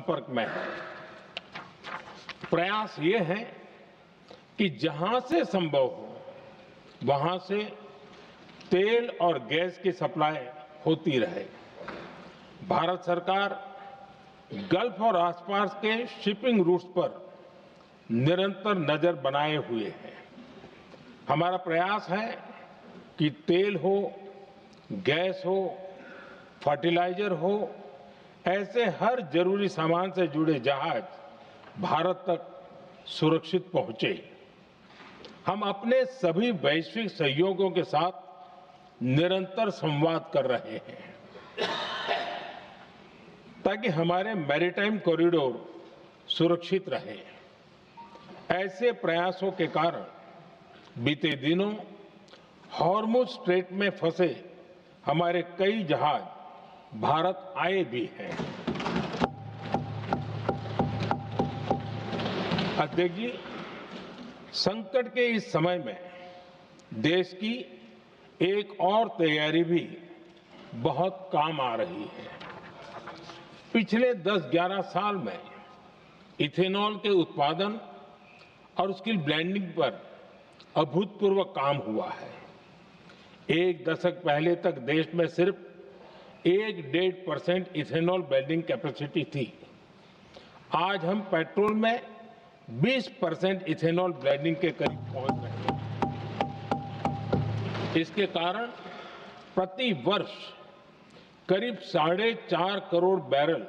संपर्क में है। प्रयास ये है कि जहां से संभव हो वहां से तेल और गैस की सप्लाई होती रहे। भारत सरकार गल्फ और आसपास के शिपिंग रूट्स पर निरंतर नजर बनाए हुए है। हमारा प्रयास है कि तेल हो, गैस हो, फर्टिलाइजर हो, ऐसे हर जरूरी सामान से जुड़े जहाज भारत तक सुरक्षित पहुंचे। हम अपने सभी वैश्विक सहयोगियों के साथ निरंतर संवाद कर रहे हैं ताकि हमारे मैरीटाइम कॉरिडोर सुरक्षित रहे। ऐसे प्रयासों के कारण बीते दिनों हॉर्मुज स्ट्रेट में फंसे हमारे कई जहाज भारत आए भी हैं। अध्यक्ष जी, संकट के इस समय में देश की एक और तैयारी भी बहुत काम आ रही है। पिछले 10-11 साल में इथेनॉल के उत्पादन और उसकी ब्लेंडिंग पर अभूतपूर्व काम हुआ है। एक दशक पहले तक देश में सिर्फ 1-1.5% इथेनॉल ब्लेंडिंग कैपेसिटी थी। आज हम पेट्रोल में 20% इथेनॉल ब्लेंडिंग के करीब पहुंच रहे हैं। इसके कारण प्रति वर्ष करीब 4.5 करोड़ बैरल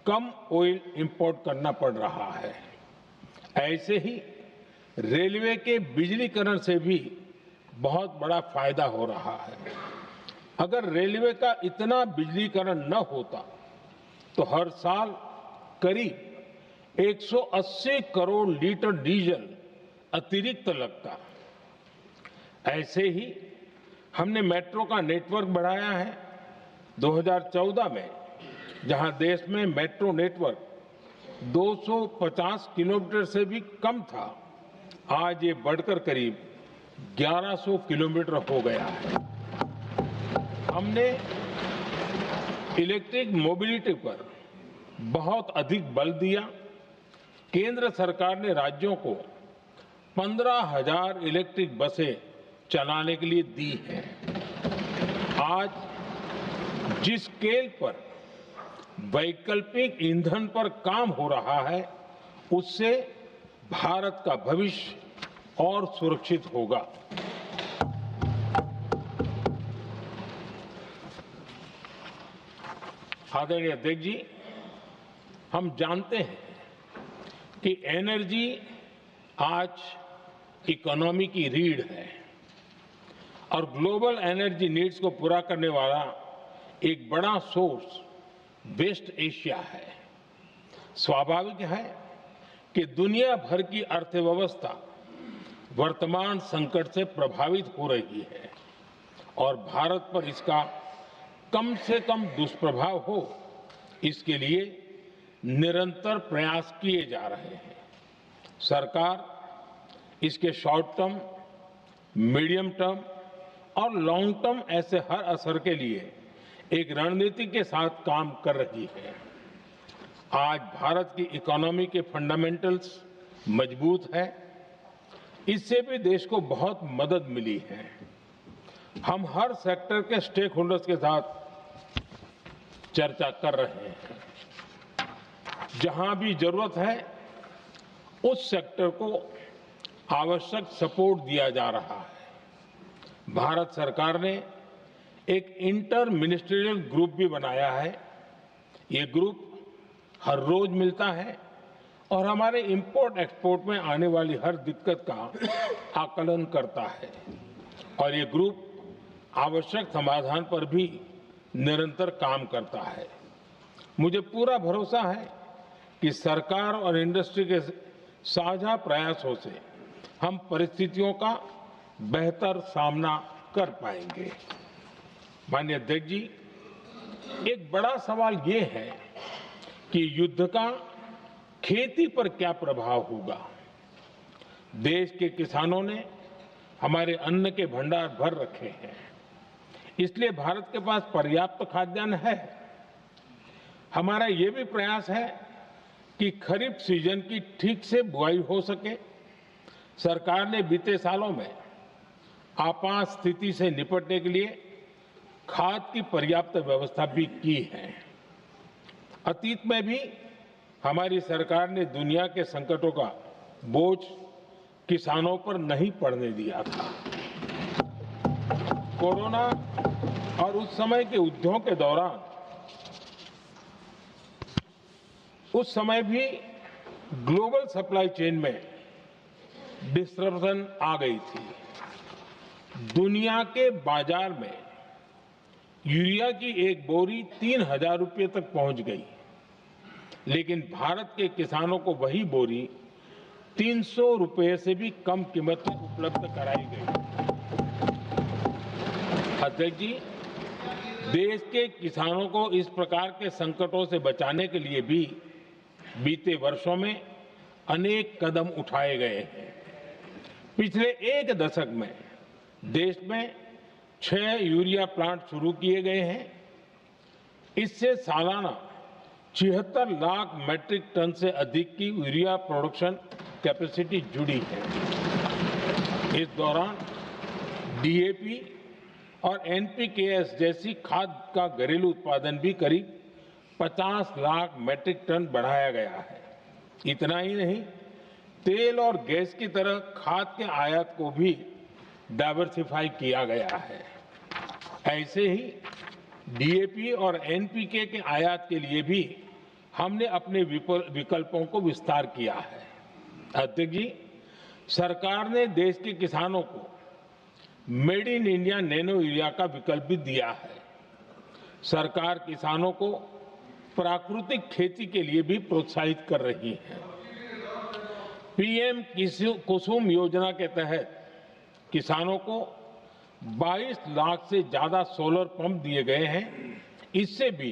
कम ऑयल इंपोर्ट करना पड़ रहा है। ऐसे ही रेलवे के बिजलीकरण से भी बहुत बड़ा फायदा हो रहा है। अगर रेलवे का इतना बिजलीकरण न होता तो हर साल करीब 180 करोड़ लीटर डीजल अतिरिक्त लगता। ऐसे ही हमने मेट्रो का नेटवर्क बढ़ाया है। 2014 में जहां देश में मेट्रो नेटवर्क 250 किलोमीटर से भी कम था, आज ये बढ़कर करीब 1100 किलोमीटर हो गया है। हमने इलेक्ट्रिक मोबिलिटी पर बहुत अधिक बल दिया। केंद्र सरकार ने राज्यों को 15,000 इलेक्ट्रिक बसें चलाने के लिए दी हैं। आज जिस स्केल पर वैकल्पिक ईंधन पर काम हो रहा है, उससे भारत का भविष्य और सुरक्षित होगा। आदरणीय अध्यक्ष जी, हम जानते हैं कि एनर्जी आज इकोनॉमी की रीढ़ है और ग्लोबल एनर्जी नीड्स को पूरा करने वाला एक बड़ा सोर्स वेस्ट एशिया है। स्वाभाविक है कि दुनिया भर की अर्थव्यवस्था वर्तमान संकट से प्रभावित हो रही है और भारत पर इसका कम से कम दुष्प्रभाव हो, इसके लिए निरंतर प्रयास किए जा रहे हैं। सरकार इसके शॉर्ट टर्म, मीडियम टर्म और लॉन्ग टर्म ऐसे हर असर के लिए एक रणनीति के साथ काम कर रही है। आज भारत की इकोनॉमी के फंडामेंटल्स मजबूत है। इससे भी देश को बहुत मदद मिली है। हम हर सेक्टर के स्टेक होल्डर्स के साथ चर्चा कर रहे हैं। जहां भी जरूरत है उस सेक्टर को आवश्यक सपोर्ट दिया जा रहा है। भारत सरकार ने एक इंटर मिनिस्ट्रियल ग्रुप भी बनाया है। ये ग्रुप हर रोज मिलता है और हमारे इंपोर्ट एक्सपोर्ट में आने वाली हर दिक्कत का आकलन करता है और ये ग्रुप आवश्यक समाधान पर भी निरंतर काम करता है। मुझे पूरा भरोसा है कि सरकार और इंडस्ट्री के साझा प्रयासों से हम परिस्थितियों का बेहतर सामना कर पाएंगे। माननीय अध्यक्ष जी, एक बड़ा सवाल ये है कि युद्ध का खेती पर क्या प्रभाव होगा। देश के किसानों ने हमारे अन्न के भंडार भर रखे हैं, इसलिए भारत के पास पर्याप्त खाद्यान्न है। हमारा ये भी प्रयास है कि खरीफ सीजन की ठीक से बुआई हो सके, सरकार ने बीते सालों में आपात स्थिति से निपटने के लिए खाद की पर्याप्त व्यवस्था भी की है। अतीत में भी हमारी सरकार ने दुनिया के संकटों का बोझ किसानों पर नहीं पड़ने दिया था। कोरोना और उस समय के युद्धों के दौरान उस समय भी ग्लोबल सप्लाई चेन में डिस्टरप्शन आ गई थी। दुनिया के बाजार में यूरिया की एक बोरी 3,000 रुपये तक पहुंच गई, लेकिन भारत के किसानों को वही बोरी 300 रुपये से भी कम कीमत में उपलब्ध कराई गई। अध्यक्ष जी, देश के किसानों को इस प्रकार के संकटों से बचाने के लिए भी बीते वर्षों में अनेक कदम उठाए गए हैं। पिछले एक दशक में देश में 6 यूरिया प्लांट शुरू किए गए हैं। इससे सालाना 76 लाख मैट्रिक टन से अधिक की यूरिया प्रोडक्शन कैपेसिटी जुड़ी है। इस दौरान डीएपी और एनपीकेएस जैसी खाद का घरेलू उत्पादन भी करीब 50 लाख मैट्रिक टन बढ़ाया गया है। इतना ही नहीं, तेल और गैस की तरह खाद के आयात को भी डाइवर्सिफाई किया गया है। ऐसे ही डीएपी और एनपीके के आयात के लिए भी हमने अपने विकल्पों को विस्तार किया है। अध्यक्ष जी, सरकार ने देश के किसानों को made in India nano urea का विकल्प भी दिया है। सरकार किसानों को प्राकृतिक खेती के लिए भी प्रोत्साहित कर रही है। पीएम कुसुम योजना के तहत किसानों को 22 लाख से ज्यादा सोलर पंप दिए गए हैं। इससे भी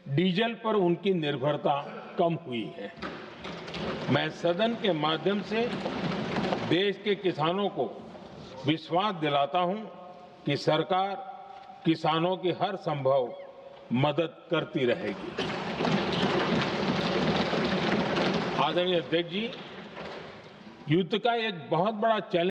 डीजल पर उनकी निर्भरता कम हुई है। मैं सदन के माध्यम से देश के किसानों को विश्वास दिलाता हूं कि सरकार किसानों की हर संभव मदद करती रहेगी। आदरणीय अध्यक्ष जी, युद्ध का एक बहुत बड़ा चैलेंज